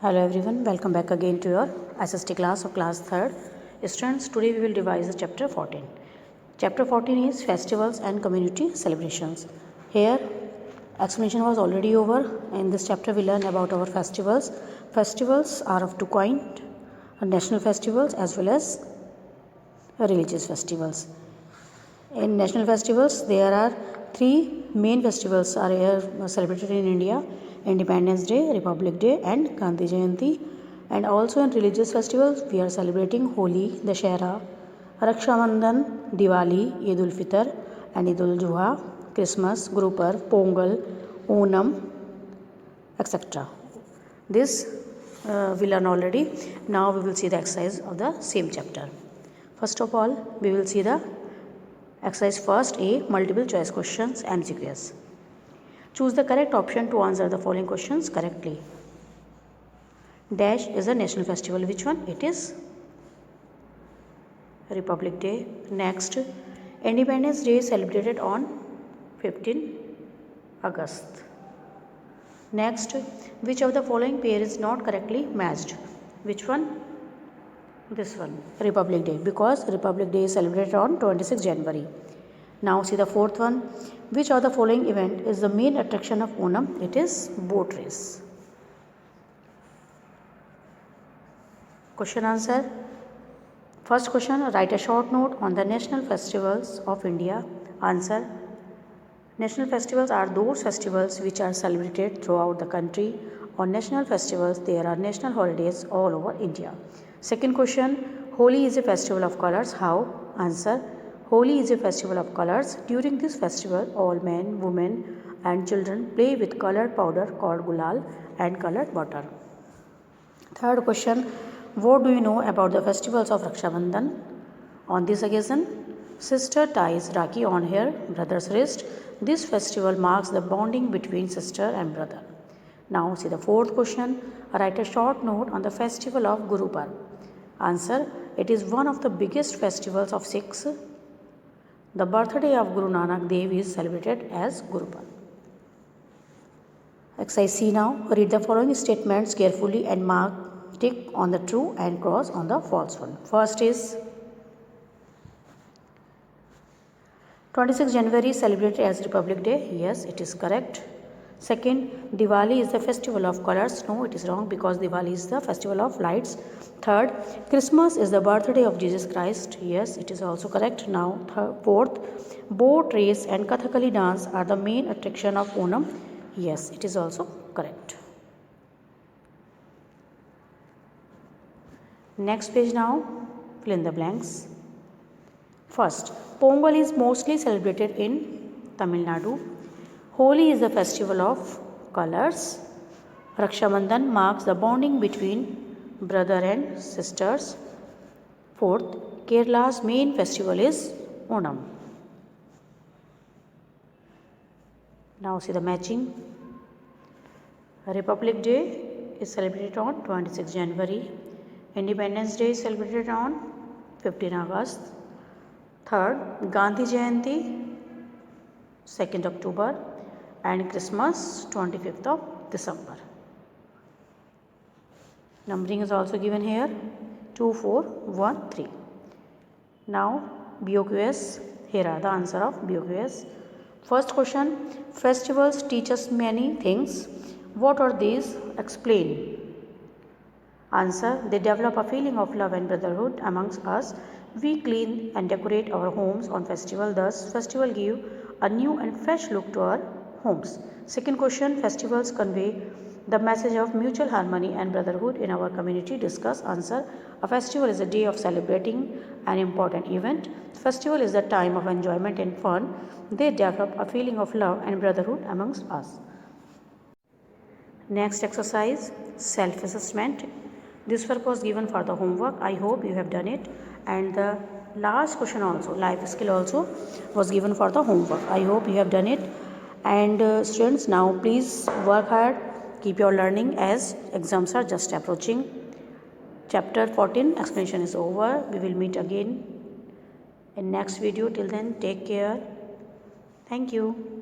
Hello everyone, welcome back again to your SST class of class 3rd. Students, today we will revise the chapter 14. Chapter 14 is festivals and community celebrations. Here explanation was already over. In this chapter we learn about our festivals. Festivals are of two kinds, national festivals as well as religious festivals. In national festivals there are three main festivals are here celebrated in India: Independence Day, Republic Day and Gandhi Jayanti. And also in religious festivals we are celebrating Holi, Dashera, Raksha Bandhan, Diwali, Eid ul Fitr and Eid ul Juha, Christmas, Guru Parv, Pongal, Onam, etc. This we learn already. Now we will see the exercise of the same chapter. First of all, we will see the exercise first A, multiple choice questions MCQs. Choose the correct option to answer the following questions correctly. Dash is a national festival. Which one? It is Republic Day. Next, Independence Day is celebrated on 15 August. Next, which of the following pair is not correctly matched? Which one? This one, Republic Day, because Republic Day is celebrated on 26 January. Now see the fourth one. Which of the following event is the main attraction of Onam? It is boat race. Question answer. First question, write a short note on the national festivals of India. Answer. National festivals are those festivals which are celebrated throughout the country. On national festivals, there are national holidays all over India. Second question, Holi is a festival of colors. How? Answer. Holi is a festival of colors. During this festival, all men, women and children play with colored powder called gulal and colored water. Third question, what do you know about the festivals of Raksha Bandhan? On this occasion, sister ties Rakhi on her brother's wrist. This festival marks the bonding between sister and brother. Now see the fourth question, write a short note on the festival of Guru Parv. Answer, it is one of the biggest festivals of Sikhs. The birthday of Guru Nanak Dev is celebrated as Guru Parv. Exercise C now, read the following statements carefully and mark tick on the true and cross on the false one. First is 26 January celebrated as Republic Day. Yes, it is correct. Second, Diwali is the festival of colors. No, it is wrong because Diwali is the festival of lights. Third, Christmas is the birthday of Jesus Christ. Yes, it is also correct. Now, fourth, boat race and Kathakali dance are the main attraction of Onam. Yes, it is also correct. Next page now, fill in the blanks. First, Pongal is mostly celebrated in Tamil Nadu. Holi is the festival of colors. Raksha Bandhan marks the bonding between brother and sisters. Fourth, Kerala's main festival is Onam. Now see the matching. Republic Day is celebrated on 26 January. Independence Day is celebrated on 15 August. Third, Gandhi Jayanti 2nd October and Christmas 25th of December. Numbering is also given here 2, 4, 1, 3. Now BOQS, here are the answer of BOQS. First question, festivals teach us many things. What are these? Explain. Answer, they develop a feeling of love and brotherhood amongst us. We clean and decorate our homes on festival. Thus, festival give a new and fresh look to our homes. Second question, festivals convey the message of mutual harmony and brotherhood in our community. Discuss. Answer, a festival is a day of celebrating an important event. Festival is the time of enjoyment and fun. They develop a feeling of love and brotherhood amongst us. Next exercise, self-assessment. This work was given for the homework. I hope you have done it. And the last question also, life skill also was given for the homework. I hope you have done it. And students, now please work hard. Keep your learning as exams are just approaching. Chapter 14 explanation is over. We will meet again in next video. Till then, take care. Thank you.